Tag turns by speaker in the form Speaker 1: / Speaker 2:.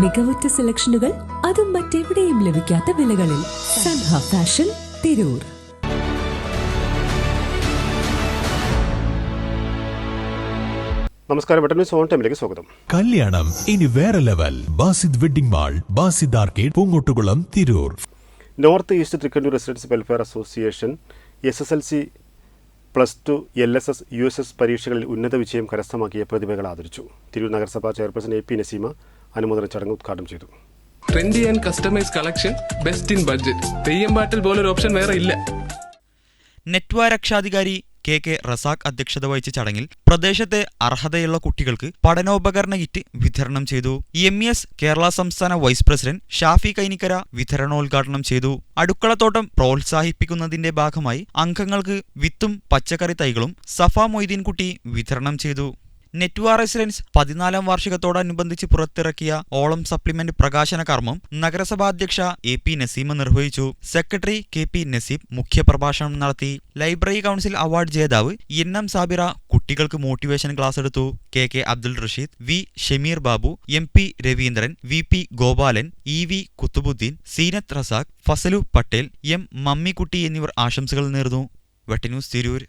Speaker 1: മികവുറ്റ സെലക്ഷനുകൾ, അതും മറ്റെവിടെയും ലഭിക്കാത്ത വിലകളിൽ. സൻഹ ഫാഷൻ, തിരൂർ.
Speaker 2: നമസ്കാരം, വെട്ടന്യൂസ് ഓൺ ടൈമിലേക്ക് സ്വാഗതം.
Speaker 3: കല്യാണം ഇനി വേറെ level. Basid wedding mall, Basid arcade, Poongottukulam, Tirur.
Speaker 2: North east Thrikkannur residence welfare association SSLC +2 LSS USS പരീക്ഷകളിൽ ഉന്നത വിജയം കരസ്ഥമാക്കിയ പ്രതിഭകളെ ആദരിച്ചു. തിരൂർ നഗരസഭാ ചെയർപേഴ്സൺ AP നസീമ അനുമോദന ചടങ്ങ് ഉദ്ഘാടനം ചെയ്തു.
Speaker 4: Trendy and customise collection, best in budget. Theyyam പാട്ടിൽ പോലൊരു ഓപ്ഷൻ വേറെ ഇല്ല.
Speaker 5: നെറ്റ്വ രക്ഷാധികാരി KK റസാഖ് അധ്യക്ഷത വഹിച്ച ചടങ്ങിൽ പ്രദേശത്തെ അർഹതയുള്ള കുട്ടികൾക്ക് പഠനോപകരണ കിറ്റ് വിതരണം ചെയ്തു. MES കേരള സംസ്ഥാന വൈസ് പ്രസിഡന്റ് ഷാഫി കൈനിക്കര വിതരണോദ്ഘാടനം ചെയ്തു. അടുക്കളത്തോട്ടം പ്രോത്സാഹിപ്പിക്കുന്നതിന്റെ ഭാഗമായി അംഗങ്ങൾക്ക് വിത്തും പച്ചക്കറി തൈകളും സഫ മൊയ്തീൻകുട്ടി വിതരണം ചെയ്തു. നെറ്റ്വ റെസിഡൻസ് 14ാം വാർഷികത്തോടനുബന്ധിച്ച് പുറത്തിറക്കിയ ഓളം സപ്ലിമെന്റ് പ്രകാശന കർമ്മം നഗരസഭാ അധ്യക്ഷ AP നസീമ നിർവഹിച്ചു. സെക്രട്ടറി KP നസീബ് മുഖ്യപ്രഭാഷണം നടത്തി. ലൈബ്രറി കൗൺസിൽ അവാർഡ് ജേതാവ് NM സാബിറ കുട്ടികൾക്ക് മോട്ടിവേഷൻ ക്ലാസ് എടുത്തു. KK Abdul Rasheed, V Shameer Babu, MP Raveendran, VP Gopalan, EV Kuthubuddeen, Seenath Razak, Fazalu Patel, M Mammikutty എന്നിവർ ആശംസകൾ നേർന്നു. വെട്ടന്യൂസ് തിരൂർ.